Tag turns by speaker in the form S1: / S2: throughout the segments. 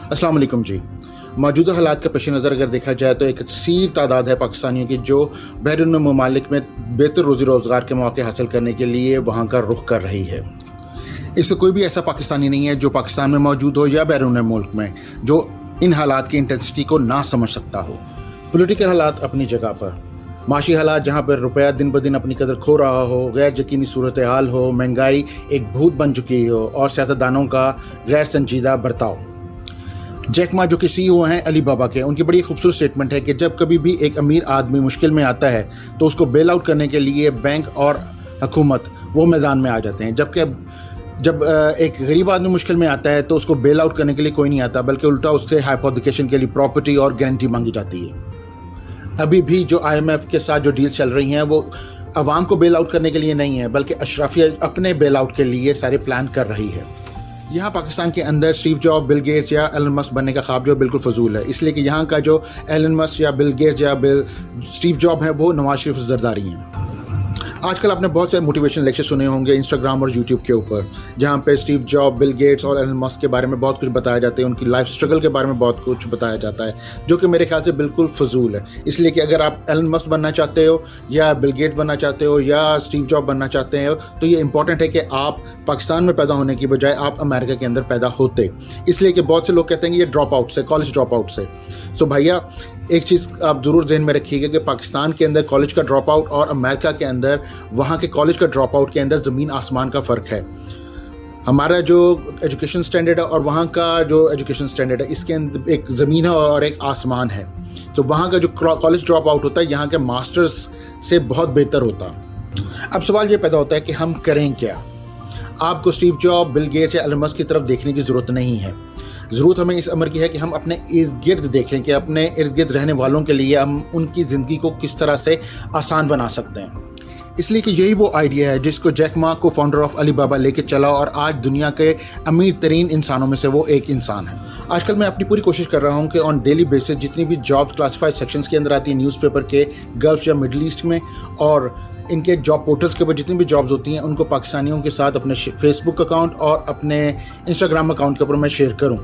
S1: अस्सलाम वालेकुम जी। मौजूदा हालात के पेश नज़र अगर देखा जाए तो एक कसीर तादाद है पाकिस्तानियों की जो बैरून ममालिक में बेहतर रोज़ी रोज़गार के मौके हासिल करने के लिए वहाँ का रुख कर रही है। इससे कोई भी ऐसा पाकिस्तानी नहीं है जो पाकिस्तान में मौजूद हो या बैरून मुल्क में जो इन हालात की इंटेंसिटी को ना समझ सकता हो। पॉलिटिकल हालात अपनी जगह पर, माशी हालात जहाँ पर रुपया दिन ब दिन अपनी कदर खो रहा हो, गैर यकीनी सूरत हाल हो, महंगाई एक भूत बन चुकी हो और सियासतदानों का गैर संजीदा बर्ताव। जैक मा जो कि CEO हैं अली बाबा के, उनकी बड़ी खूबसूरत स्टेटमेंट है कि जब कभी भी एक अमीर आदमी मुश्किल में आता है तो उसको बेल आउट करने के लिए बैंक और हुकूमत वो मैदान में आ जाते हैं, जबकि जब एक गरीब आदमी मुश्किल में आता है तो उसको बेल आउट करने के लिए कोई नहीं आता, बल्कि उल्टा उससे हाइपोथिकेशन के लिए प्रॉपर्टी और गारंटी मांगी जाती है। अभी भी जो IMF के साथ जो डील चल रही हैं वो अवाम को बेल आउट करने के लिए नहीं है, बल्कि अशराफिया अपने बेल आउट के लिए सारे प्लान कर रही है। यहाँ पाकिस्तान के अंदर स्टीव जॉब, बिल गेट्स या एलन मस्क बनने का ख्वाब जो बिल्कुल फजूल है, इसलिए कि यहाँ का जो एलन मस्क या बिल गेट्स या स्टीव जॉब है वो नवाज शरीफ जरदारी हैं। आजकल आपने बहुत से मोटिवेशन लेक्चर सुने होंगे इंस्टाग्राम और यूट्यूब के ऊपर, जहाँ पे स्टीव जॉब, बिल गेट्स और एलन मस्क के बारे में बहुत कुछ बताया जाता है, उनकी लाइफ स्ट्रगल के बारे में बहुत कुछ बताया जाता है, जो कि मेरे ख्याल से बिल्कुल फजूल है। इसलिए कि अगर आप एलन मस्क बनना चाहते हो या बिल गेट्स बनना चाहते हो या स्टीव जॉब बनना चाहते हो तो ये इंपॉर्टेंट है कि आप पाकिस्तान में पैदा होने की बजाय आप अमेरिका के अंदर पैदा होते। इसलिए कि बहुत से लोग कहते हैं कि ये ड्रॉप आउट से, कॉलेज ड्रॉप आउट से। सो भैया एक चीज़ आप ज़रूर ज़हन में रखिएगा कि पाकिस्तान के अंदर कॉलेज का ड्रॉप आउट और अमेरिका के अंदर वहाँ के कॉलेज का ड्रॉप आउट के अंदर ज़मीन आसमान का फ़र्क है। हमारा जो एजुकेशन स्टैंडर्ड है और वहाँ का जो एजुकेशन स्टैंडर्ड है, इसके अंदर एक ज़मीन है और एक आसमान है। तो वहाँ का जो कॉलेज ड्रॉप आउट होता है यहाँ के मास्टर्स से बहुत बेहतर होता। अब सवाल ये पैदा होता है कि हम करें क्या। आपको स्टीव जॉब, बिल गेट्स या एलन मस्क की तरफ देखने की ज़रूरत नहीं है। ज़रूरत हमें इस अमर की है कि हम अपने इर्द गिर्द देखें कि अपने इर्द गिर्द रहने वालों के लिए हम उनकी ज़िंदगी को किस तरह से आसान बना सकते हैं। इसलिए कि यही वो आइडिया है जिसको जैक मा को फाउंडर ऑफ अली बाबा लेके चला और आज दुनिया के अमीर तरीन इंसानों में से वो एक इंसान है। आजकल मैं अपनी पूरी कोशिश कर रहा हूँ कि ऑन डेली बेसिस जितनी भी जॉब क्लासिफाइड सेक्शंस के अंदर आती है न्यूज़पेपर के, गल्फ या मिडल ईस्ट में, और इनके जॉब पोर्टल्स के ऊपर जितनी भी जॉब्स होती हैं उनको पाकिस्तानियों के साथ अपने फेसबुक अकाउंट और अपने इंस्टाग्राम अकाउंट के ऊपर मैं शेयर करूँ।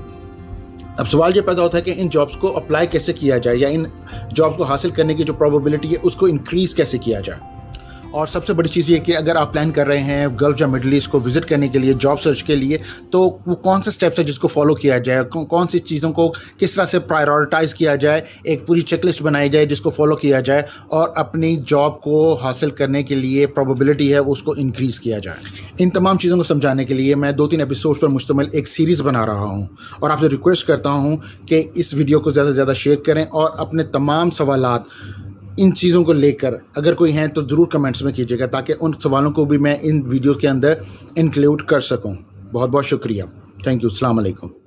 S1: अब सवाल ये पैदा होता है कि इन जॉब्स को अप्लाई कैसे किया जाए या इन जॉब्स को हासिल करने की जो प्रोबेबिलिटी है उसको इंक्रीज़ कैसे किया जाए। और सबसे बड़ी चीज़ ये कि अगर आप प्लान कर रहे हैं गल्फ या मिडल ईस्ट को विज़िट करने के लिए, जॉब सर्च के लिए, तो वो कौन से स्टेप्स है जिसको फॉलो किया जाए, कौन सी चीज़ों को किस तरह से प्रायोरिटाइज़ किया जाए, एक पूरी चेकलिस्ट बनाई जाए जिसको फॉलो किया जाए और अपनी जॉब को हासिल करने के लिए प्रोबेबिलिटी है उसको इंक्रीज़ किया जाए। इन तमाम चीज़ों को समझाने के लिए मैं 2-3 एपिसोड्स पर मुश्तमिल एक सीरीज़ बना रहा हूँ और आपसे रिक्वेस्ट करता हूँ कि इस वीडियो को ज़्यादा से ज़्यादा शेयर करें और अपने तमाम सवालात इन चीज़ों को लेकर अगर कोई हैं तो ज़रूर कमेंट्स में कीजिएगा ताकि उन सवालों को भी मैं इन वीडियो के अंदर इंक्लूड कर सकूं। बहुत बहुत शुक्रिया। Thank you. अस्सलाम वालेकुम।